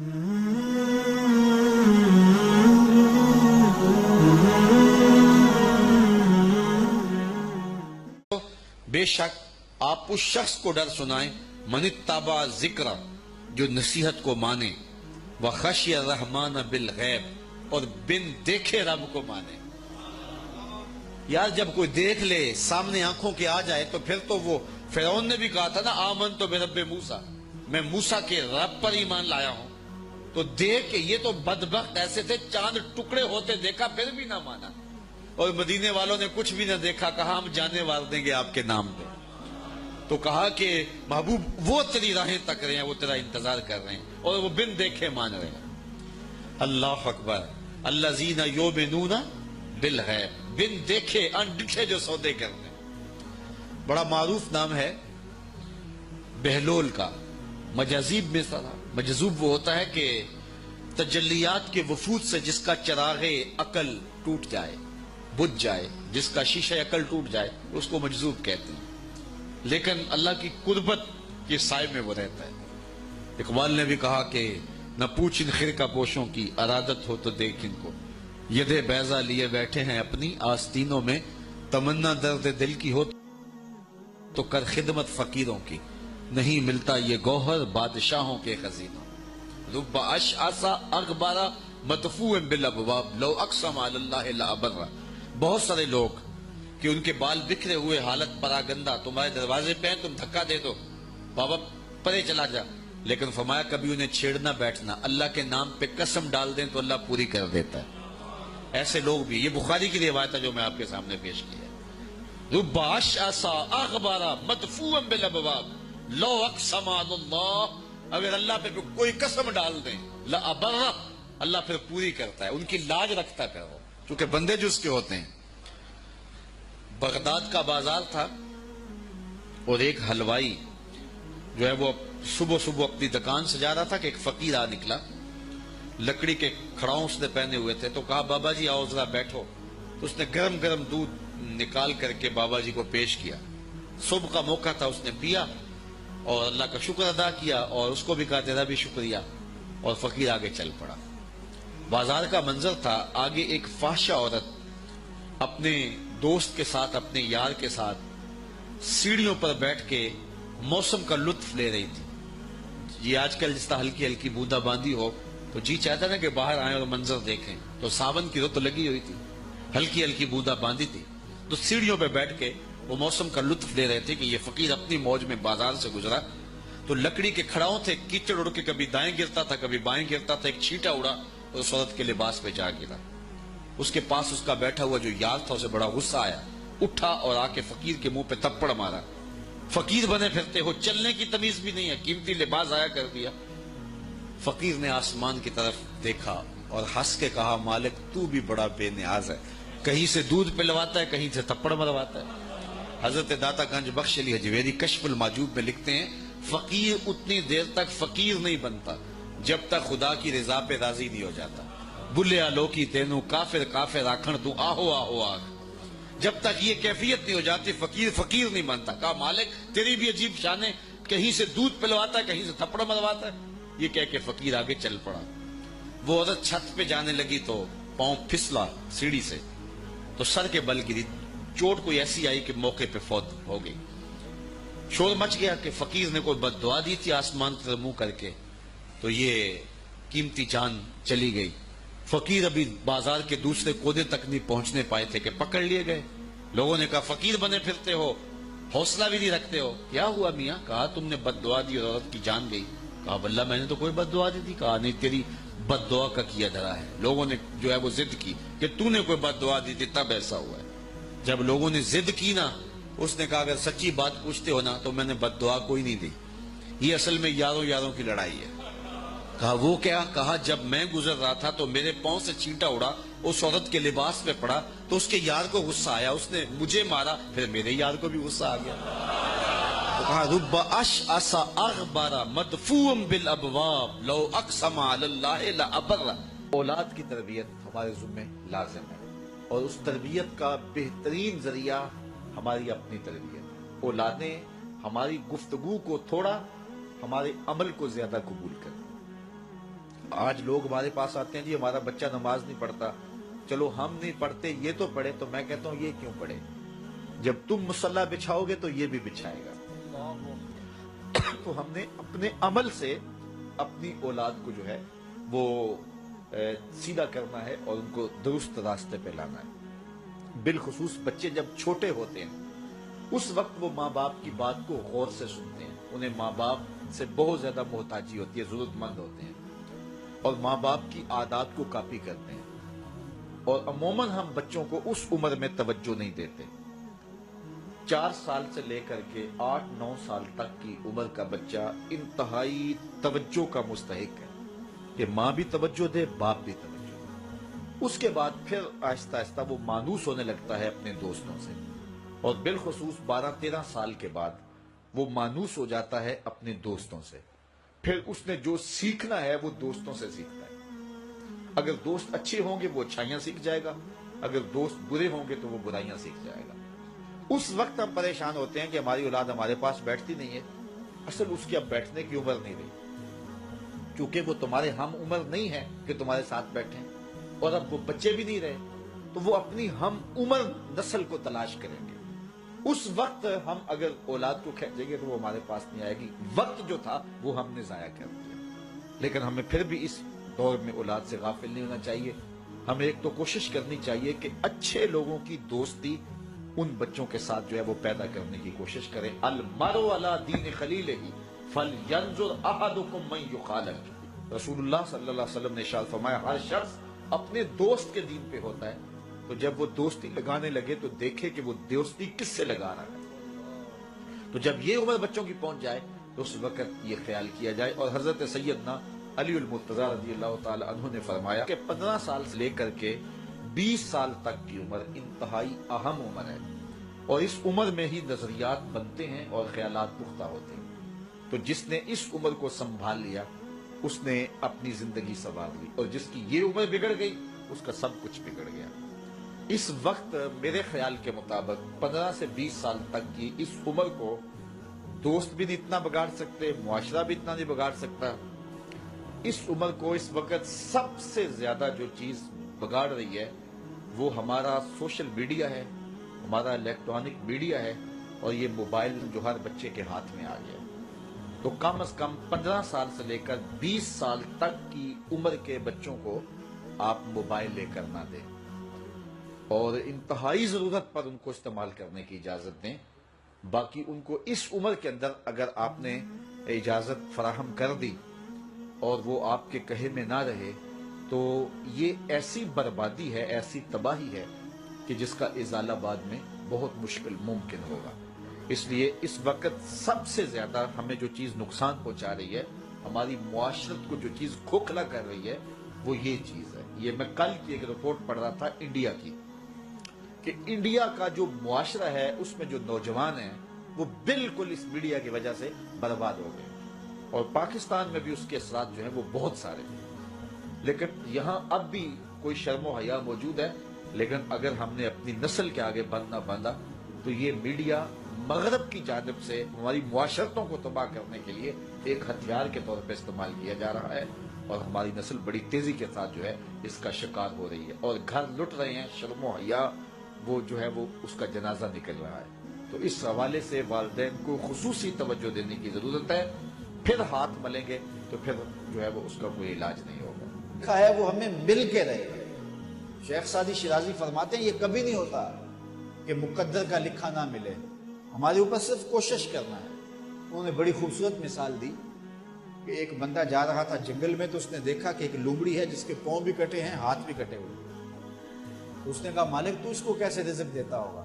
بے شک آپ اس شخص کو ڈر سنائیں من اتبع ذکر، جو نصیحت کو مانے، وخشی الرحمن بالغیب، اور بن دیکھے رب کو مانے۔ یار جب کوئی دیکھ لے، سامنے آنکھوں کے آ جائے، تو پھر تو وہ فرعون نے بھی کہا تھا نا آمنت برب موسیٰ، میں موسیٰ کے رب پر ایمان لایا ہوں۔ تو دیکھ کے یہ تو بدبخت ایسے تھے، چاند ٹکڑے ہوتے دیکھا پھر بھی نہ مانا، اور مدینے والوں نے کچھ بھی نہ دیکھا، کہا ہم جانے وار دیں گے آپ کے نام پہ۔ تو کہا کہ محبوب وہ تیری راہیں تک رہے ہیں، وہ تیرا انتظار کر رہے ہیں، اور وہ بن دیکھے مان رہے ہیں۔ اللہ اکبر، الذین یؤمنون بالغیب، بن دیکھے انڈکھے جو سودے کرتے ہیں۔ بڑا معروف نام ہے بہلول کا۔ مجاذیب میں مجذوب وہ ہوتا ہے کہ تجلیات کے وفود سے جس کا چراغ عقل ٹوٹ جائے، بجھ جائے، جس کا شیشہ عقل ٹوٹ جائے، اس کو مجذوب کہتے ہیں، لیکن اللہ کی قربت کے سائے میں وہ رہتا ہے۔ اقبال نے بھی کہا کہ نہ پوچھ ان خرقہ پوشوں کی، ارادت ہو تو دیکھ ان کو، ید بیضا لیے بیٹھے ہیں اپنی آستینوں میں، تمنا درد دل کی ہو تو کر خدمت فقیروں کی، نہیں ملتا یہ گوہر بادشاہوں کے خزینوں۔ رب اشعث اغبر مدفوع بالابواب لو اقسم علی اللہ لابر۔ بہت سارے لوگ کہ ان کے بال بکھرے ہوئے، حالت پراگندہ، تمہارے دروازے پہ ہیں، تم دھکا دے دو، بابا پرے چلا جا، لیکن فرمایا کبھی انہیں چھیڑنا بیٹھنا، اللہ کے نام پہ قسم ڈال دیں تو اللہ پوری کر دیتا ہے۔ ایسے لوگ بھی، یہ بخاری کی روایت ہے جو میں آپ کے سامنے پیش کی ہے۔ رب اشعث اغبر مدفوع بالابواب لو اقسم علی اللہ، اگر اللہ پہ کوئی قسم ڈال دیں، لابر، اللہ پھر پوری کرتا ہے، ان کی لاج رکھتا ہے وہ، چونکہ بندے جو اس کے ہوتے ہیں۔ بغداد کا بازار تھا، اور ایک حلوائی جو ہے وہ صبح صبح اپنی دکان سجا رہا تھا کہ ایک فقیر آ نکلا، لکڑی کے کھڑاؤں اس نے پہنے ہوئے تھے، تو کہا بابا جی آؤ ذرا بیٹھو۔ تو اس نے گرم گرم دودھ نکال کر کے بابا جی کو پیش کیا۔ صبح کا موقع تھا، اس نے پیا اور اللہ کا شکر ادا کیا، اور اس کو بھی کہا تیرا بھی شکریہ، اور فقیر آگے چل پڑا۔ بازار کا منظر تھا، آگے ایک فاحشہ عورت اپنے دوست کے ساتھ، اپنے یار کے ساتھ سیڑھیوں پر بیٹھ کے موسم کا لطف لے رہی تھی۔ یہ آج کل جس طرح ہلکی ہلکی بوندا باندی ہو تو جی چاہتا نا کہ باہر آئیں اور منظر دیکھیں، تو ساون کی رت لگی ہوئی تھی، ہلکی ہلکی بوندا باندی تھی، تو سیڑھیوں پہ بیٹھ کے وہ موسم کا لطف لے رہے تھے کہ یہ فقیر اپنی موج میں بازار سے گزرا، تو لکڑی کے کھڑاؤں تھے، کیچڑ اڑ کے کبھی دائیں گرتا تھا کبھی بائیں گرتا تھا، ایک چھینٹا اڑا اور اس عورت کے لباس پہ جا گرا۔ اس کے پاس اس کا بیٹھا ہوا جو یار تھا، اسے بڑا غصہ آیا، اٹھا اور آ کے فقیر کے منہ پہ تپڑ مارا۔ فقیر بنے پھرتے ہو، چلنے کی تمیز بھی نہیں ہے، قیمتی لباس آیا کر دیا۔ فقیر نے آسمان کی طرف دیکھا اور ہنس کے کہا مالک تو بھی بڑا بے نیاز ہے، کہیں سے دودھ پلواتا ہے کہیں سے تپڑ مرواتا ہے۔ حضرت داتا گنج بخش علی حجویری کشف المعجوب میں لکھتے ہیں فقیر اتنی دیر تک فقیر نہیں بنتا جب تک خدا کی رضا پہ راضی نہیں ہو جاتا۔ بلیا لوکی تینوں کافر کافر آکھن تو آہو آہو آگ، جب تک یہ کیفیت نہیں ہو جاتی فقیر فقیر نہیں بنتا۔ کہا مالک تیری بھی عجیب شان ہے، کہیں سے دودھ پلواتا ہے کہیں سے تھپڑ مرواتا ہے۔ یہ کہہ کے فقیر آگے چل پڑا۔ وہ عورت چھت پہ جانے لگی تو پاؤں پھسلا سیڑھی سے تو سر کے بل گری، چوٹ کوئی ایسی آئی کہ موقع پہ فوت ہو گئی۔ شور مچ گیا کہ فقیر نے کوئی بد دعا دی تھی آسمان سے منہ کر کے، تو یہ قیمتی جان چلی گئی۔ فقیر ابھی بازار کے دوسرے کونے تک نہیں پہنچنے پائے تھے کہ پکڑ لیے گئے۔ لوگوں نے کہا فقیر بنے پھرتے ہو، حوصلہ بھی نہیں رکھتے ہو، کیا ہوا میاں؟ کہا تم نے بد دعا دی اور عورت کی جان گئی۔ کہا واللہ میں نے تو کوئی بد دعا دی تھی۔ کہا نہیں، تیری بد دعا کا کیا دھرا ہے، لوگوں نے جو ہے وہ ضد کی کہ تو نے کوئی بد دعا دی تھی تب ایسا ہوا ہے۔ جب لوگوں نے ضد کی نا، اس نے کہا اگر سچی بات پوچھتے ہو نا تو میں نے بد دعا کوئی نہیں دی، یہ اصل میں یاروں یاروں کی لڑائی ہے۔ کہا وہ کیا؟ کہا جب میں گزر رہا تھا تو میرے پاؤں سے چینٹا اڑا، اس عورت کے لباس پہ پڑا تو اس کے یار کو غصہ آیا، اس نے مجھے مارا، پھر میرے یار کو بھی غصہ آ گیا۔ تو کہا رب اشعث اغبر مدفوع بالابواب لو اقسم علی اللہ لابر۔ اولاد کی تربیت ہمارے ذمہ لازم ہے، اور اس تربیت کا بہترین ذریعہ ہماری اپنی تربیت۔ اولادیں ہماری گفتگو کو تھوڑا، ہمارے عمل کو زیادہ قبول کریں۔ آج لوگ ہمارے پاس آتے ہیں جی ہمارا بچہ نماز نہیں پڑھتا، چلو ہم نہیں پڑھتے یہ تو پڑھے، تو میں کہتا ہوں یہ کیوں پڑھے؟ جب تم مصلی بچھاؤ گے تو یہ بھی بچھائے گا۔ تو ہم نے اپنے عمل سے اپنی اولاد کو جو ہے وہ سیدھا کرنا ہے اور ان کو درست راستے پہ لانا ہے۔ بالخصوص بچے جب چھوٹے ہوتے ہیں اس وقت وہ ماں باپ کی بات کو غور سے سنتے ہیں، انہیں ماں باپ سے بہت زیادہ محتاجی ہوتی ہے، ضرورت مند ہوتے ہیں اور ماں باپ کی عادات کو کاپی کرتے ہیں، اور عموماً ہم بچوں کو اس عمر میں توجہ نہیں دیتے۔ 4 سال سے لے کر کے 8-9 سال تک کی عمر کا بچہ انتہائی توجہ کا مستحق ہے کہ ماں بھی توجہ دے، باپ بھی توجہ دے۔ اس کے بعد پھر آہستہ آہستہ وہ مانوس ہونے لگتا ہے اپنے دوستوں سے، اور بالخصوص 12-13 سال کے بعد وہ مانوس ہو جاتا ہے اپنے دوستوں سے۔ پھر اس نے جو سیکھنا ہے وہ دوستوں سے سیکھتا ہے۔ اگر دوست اچھے ہوں گے وہ اچھائیاں سیکھ جائے گا، اگر دوست برے ہوں گے تو وہ برائیاں سیکھ جائے گا۔ اس وقت ہم پریشان ہوتے ہیں کہ ہماری اولاد ہمارے پاس بیٹھتی نہیں ہے۔ اصل اس کی اب بیٹھنے کی عمر نہیں رہی، کیونکہ وہ تمہارے ہم عمر نہیں ہے کہ تمہارے ساتھ بیٹھیں، اور اب وہ بچے بھی نہیں رہے تو وہ اپنی ہم عمر نسل کو تلاش کریں گے۔ اس وقت ہم اگر اولاد کو کھینچیں گے تو وہ ہمارے پاس نہیں آئے گی۔ وقت جو تھا وہ ہم نے ضائع کر دیا۔ لیکن ہمیں پھر بھی اس دور میں اولاد سے غافل نہیں ہونا چاہیے۔ ہمیں ایک تو کوشش کرنی چاہیے کہ اچھے لوگوں کی دوستی ان بچوں کے ساتھ جو ہے وہ پیدا کرنے کی کوشش کریں۔ المرء علی دین خلیلہ فلینظر احدکم من یخالل، رسول اللہ صلی اللہ علیہ وسلم نے ارشاد فرمایا ہر شخص اپنے دوست کے دین پہ ہوتا ہے، تو جب وہ دوستی لگانے لگے تو دیکھے کہ وہ دوستی کس سے لگا رہا ہے۔ تو جب یہ عمر بچوں کی پہنچ جائے تو اس وقت یہ خیال کیا جائے۔ اور حضرت سیدنا علی المرتضیٰ رضی اللہ تعالی عنہ نے فرمایا کہ 15 سال سے لے کر کے 20 سال تک کی عمر انتہائی اہم عمر ہے، اور اس عمر میں ہی نظریات بنتے ہیں اور خیالات پختہ ہوتے ہیں۔ تو جس نے اس عمر کو سنبھال لیا اس نے اپنی زندگی سنوار لی، اور جس کی یہ عمر بگڑ گئی اس کا سب کچھ بگڑ گیا۔ اس وقت میرے خیال کے مطابق 15 سے 20 سال تک کی اس عمر کو دوست بھی نہیں اتنا بگاڑ سکتے، معاشرہ بھی اتنا نہیں بگاڑ سکتا۔ اس عمر کو اس وقت سب سے زیادہ جو چیز بگاڑ رہی ہے وہ ہمارا سوشل میڈیا ہے، ہمارا الیکٹرانک میڈیا ہے، اور یہ موبائل جو ہر بچے کے ہاتھ میں آ گیا۔ تو کم از کم 15 سال سے لے کر 20 سال تک کی عمر کے بچوں کو آپ موبائل لے کر نہ دیں، اور انتہائی ضرورت پر ان کو استعمال کرنے کی اجازت دیں۔ باقی ان کو اس عمر کے اندر اگر آپ نے اجازت فراہم کر دی اور وہ آپ کے کہے میں نہ رہے تو یہ ایسی بربادی ہے، ایسی تباہی ہے کہ جس کا ازالہ بعد میں بہت مشکل ممکن ہوگا۔ اس لیے اس وقت سب سے زیادہ ہمیں جو چیز نقصان پہنچا رہی ہے، ہماری معاشرت کو جو چیز کھوکھلا کر رہی ہے وہ یہ چیز ہے۔ یہ میں کل کی ایک رپورٹ پڑھ رہا تھا انڈیا کی، کہ انڈیا کا جو معاشرہ ہے اس میں جو نوجوان ہیں وہ بالکل اس میڈیا کی وجہ سے برباد ہو گئے، اور پاکستان میں بھی اس کے اثرات جو ہیں وہ بہت سارے ہیں۔ لیکن یہاں اب بھی کوئی شرم و حیا موجود ہے، لیکن اگر ہم نے اپنی نسل کے آگے بند نہ باندھا تو یہ میڈیا مغرب کی جانب سے ہماری معاشرتوں کو تباہ کرنے کے لیے ایک ہتھیار کے طور پہ استعمال کیا جا رہا ہے، اور ہماری نسل بڑی تیزی کے ساتھ جو ہے اس کا شکار ہو رہی ہے، اور گھر لٹ رہے ہیں، شرم و حیا وہ جو ہے وہ اس کا جنازہ نکل رہا ہے۔ تو اس حوالے سے والدین کو خصوصی توجہ دینے کی ضرورت ہے۔ پھر ہاتھ ملیں گے تو پھر جو ہے وہ اس کا کوئی علاج نہیں ہوگا۔ لکھا ہے وہ ہمیں مل کے رہے۔ شیخ سعدی شیرازی فرماتے ہیں یہ کبھی نہیں ہوتا کہ مقدر کا لکھا نہ ملے، ہمارے اوپر صرف کوشش کرنا ہے۔ انہوں نے بڑی خوبصورت مثال دی کہ ایک بندہ جا رہا تھا جنگل میں تو اس نے دیکھا کہ ایک لومڑی ہے جس کے پاؤں بھی کٹے ہیں، ہاتھ بھی کٹے ہوئے۔ تو اس نے کہا مالک تو اس کو کیسے رزق دیتا ہوگا؟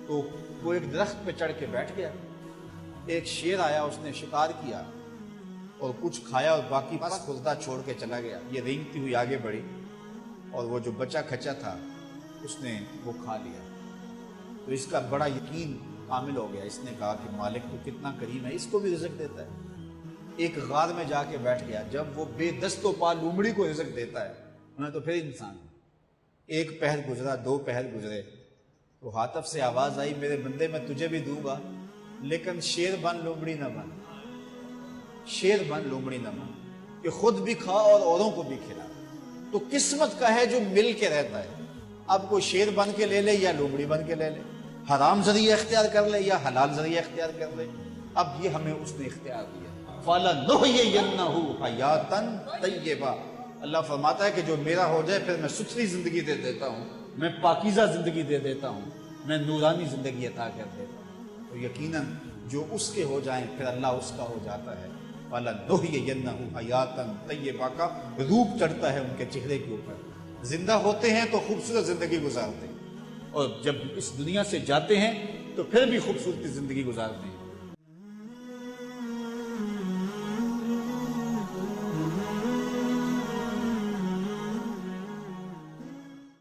تو وہ ایک درخت پہ چڑھ کے بیٹھ گیا۔ ایک شیر آیا، اس نے شکار کیا اور کچھ کھایا اور باقی بس خوردہ چھوڑ کے چلا گیا۔ یہ رینگتی ہوئی آگے بڑھی اور وہ جو بچا کھچا تھا اس نے وہ کھا لیا۔ تو اس کا بڑا یقین کامل ہو گیا۔ اس نے کہا کہ مالک تو کتنا کریم ہے، اس کو بھی رزق دیتا ہے۔ ایک غار میں جا کے بیٹھ گیا۔ جب وہ بے دست و پا لومڑی کو رزق دیتا ہے انہیں تو پھر انسان ہے۔ ایک پہر گزرا، 2 پہر گزرے تو ہاتف سے آواز آئی میرے بندے میں تجھے بھی دوں گا، لیکن شیر بن لومڑی نہ بن، شیر بن لومڑی نہ بن۔ کہ خود بھی کھا اور اوروں کو بھی کھلا۔ تو قسمت کا ہے جو مل کے رہتا ہے۔ اب کوئی شیر بن کے لے لے یا لومڑی بن کے لے لے، حرام ذریعہ اختیار کر لے یا حلال ذریعہ اختیار کر لے، اب یہ ہمیں اس نے اختیار دیا۔ فَلَنُحْيِيَنَّهُ حَيَاتًا طَيِّبَةً، اللہ فرماتا ہے کہ جو میرا ہو جائے پھر میں ستھری زندگی دے دیتا ہوں، میں پاکیزہ زندگی دے دیتا ہوں، میں نورانی زندگی عطا کر دیتا ہوں۔ تو یقیناً جو اس کے ہو جائیں پھر اللہ اس کا ہو جاتا ہے۔ فَلَنُحْيِيَنَّهُ حَيَاتًا طَيِّبَةً کا روپ چڑھتا ہے ان کے چہرے کے اوپر۔ زندہ ہوتے ہیں تو خوبصورت زندگی گزارتے ہیں، اور جب اس دنیا سے جاتے ہیں تو پھر بھی خوبصورت زندگی گزارتے ہیں۔